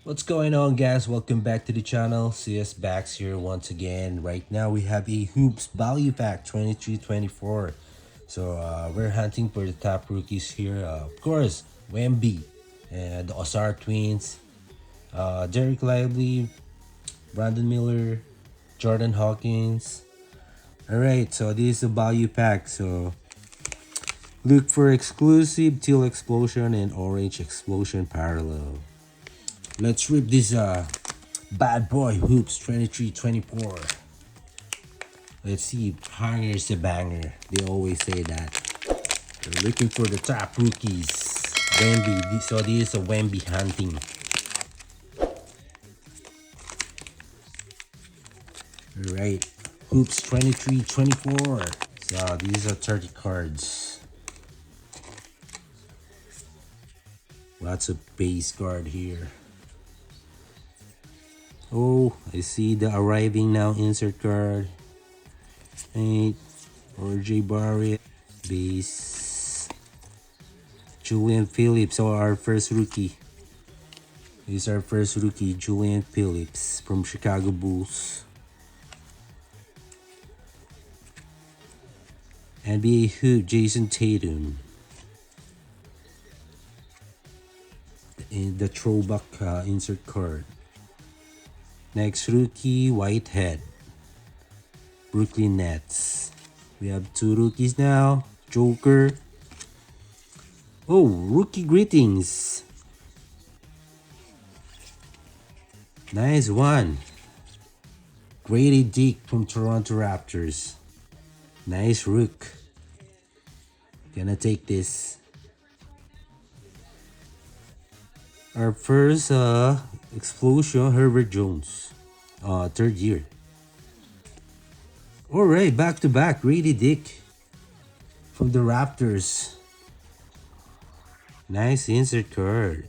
What's going on, guys? Welcome back to the channel. CS Bax here once again. Right now we have a Hoops Value Pack 23-24. So we're hunting for the top rookies here. Of course, Wemby and the Osar twins, Derrick Lively, Brandon Miller, Jordan Hawkins. Alright, so this is a value pack. So look for exclusive teal explosion and orange explosion parallel. Let's rip this bad boy hoops 23-24. Let's see if hanger is a banger. They always say that. They're looking for the top rookies. Wemby. So this is a Wemby hunting. Alright. Hoops 23-24. So these are 30 cards. Lots of base card here. Oh, I see the arriving now insert card. 8. RJ Barrett. Base. Julian Phillips, so our first rookie. This is our first rookie, Julian Phillips from Chicago Bulls. NBA Hoop, Jason Tatum. In the throwback insert card. Next rookie, Whitehead, Brooklyn Nets. We have two rookies now. Joker. Oh, rookie greetings. Nice one. Grady Dick from Toronto Raptors. Nice rook. Gonna take this. Our first explosion, Herbert Jones. Third year. Alright, back to back. Grady Dick from the Raptors. Nice insert card.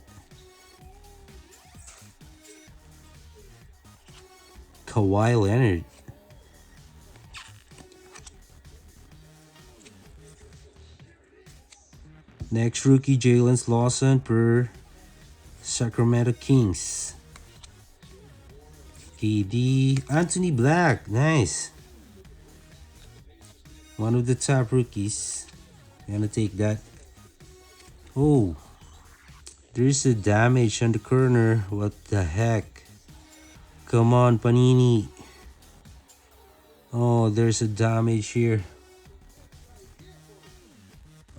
Kawhi Leonard. Next rookie, Jalen Lawson per Sacramento Kings. KD, Anthony Black, nice. One of the top rookies. Gonna take that. Oh, there's a damage on the corner. What the heck? Come on, Panini. Oh, there's a damage here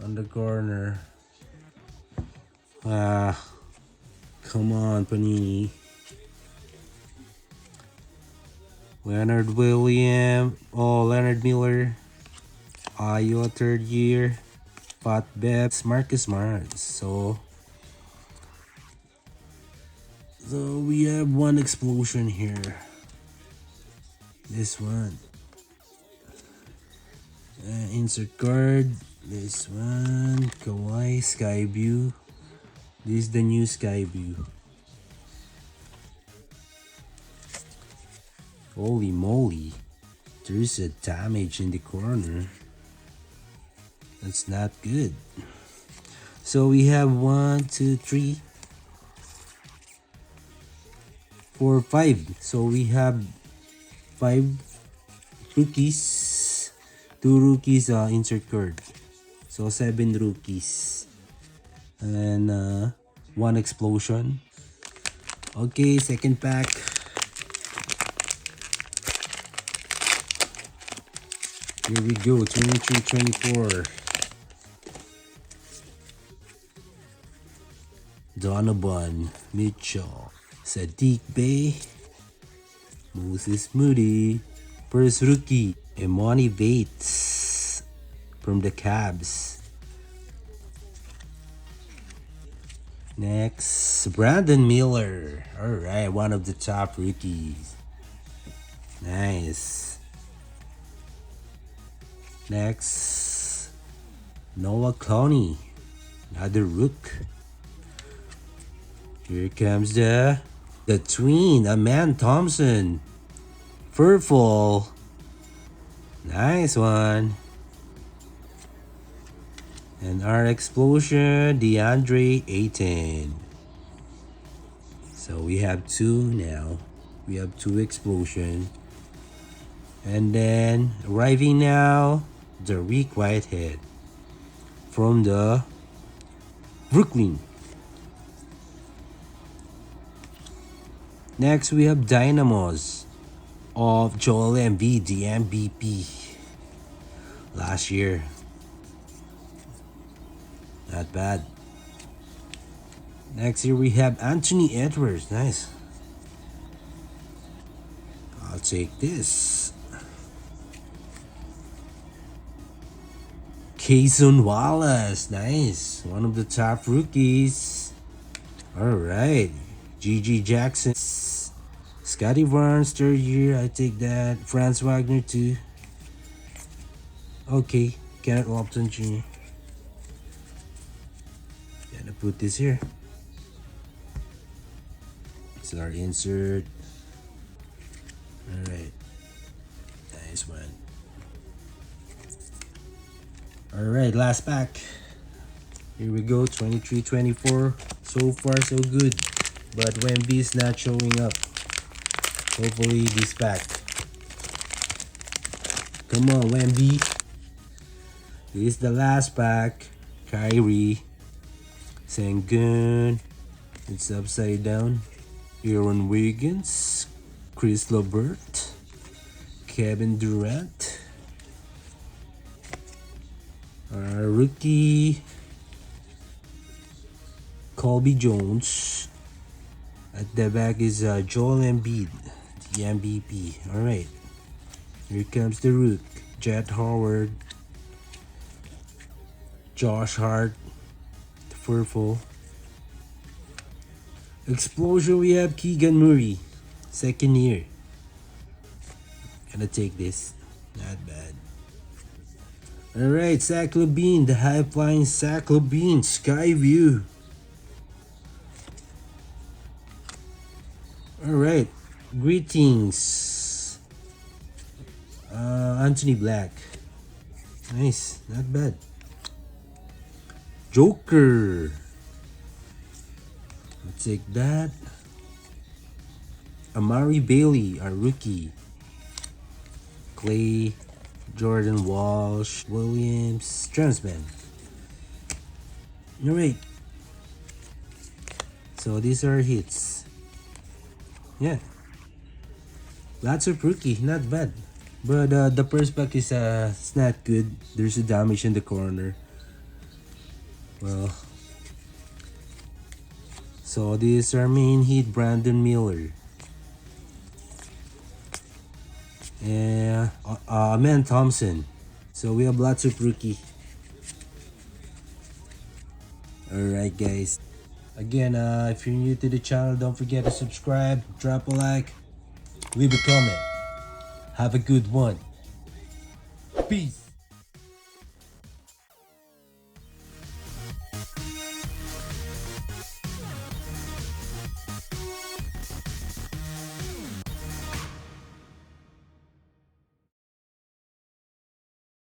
on the corner. Come on, Panini. Leonard Williams. Oh, Leonard Miller. Ayo, third year. Pat Beps. Marcus Smart. So we have one explosion here. This one. Insert card. This one. Kawhi. Sky View. This is the new Sky View. Holy moly. There's a damage in the corner. That's not good. So we have 1, 2, 3, 4, 5. So we have 5 rookies. 2 rookies insert card. So 7 rookies. And 1 explosion. Okay, second pack. Here we go, 23-24. Donovan Mitchell, Sadiq Bey, Moses Moody. First rookie, Emoni Bates from the Cavs. Next, Brandon Miller. Alright, one of the top rookies. Nice. Next, Noah Clowney. Another rook. Here comes the tween, Aman Thompson. Furfall. Nice one. And our explosion, DeAndre Ayton. So we have two now. We have two explosion. And then arriving now, Derrick Whitehead from the Brooklyn. Next we have Dynamos of Joel Embiid, the MVP last year. Not bad. Next here we have Anthony Edwards. Nice. I'll take this. Kayson Wallace. Nice. One of the top rookies. Alright. GG Jackson. Scotty Barnes, third year. I take that. Franz Wagner too. Okay. Kenneth Lofton Jr. Gonna put this here. It's our insert. Alright. Nice one. Alright, last pack. Here we go, 23-24. So far, so good. But Wemby is not showing up. Hopefully, this pack. Come on, Wemby. This is the last pack. Kyrie. Sengun. It's upside down. Aaron Wiggins. Chris Levert. Kevin Durant. Our rookie. Colby Jones. At the back is Joel Embiid, the MVP. Alright. Here comes the rook. Jet Howard. Josh Hart. The purple. Explosion, we have Keegan Murray. Second year. Gonna take this. Not bad. Alright, Zach LaVine, the high flying Zach LaVine, Sky View. Alright, greetings. Anthony Black. Nice, not bad. Joker. I'll take that. Amari Bailey, our rookie. Clay. Jordan Walsh, Williams, Transman. Alright. So these are hits. Yeah. Lots of rookie, not bad. But the first pack is it's not good. There's a damage in the corner. Well. So these are main hit, Brandon Miller. And Man Thompson. So we have lots of rookie. Alright guys. Again, if you're new to the channel, don't forget to subscribe, drop a like, leave a comment. Have a good one. Peace.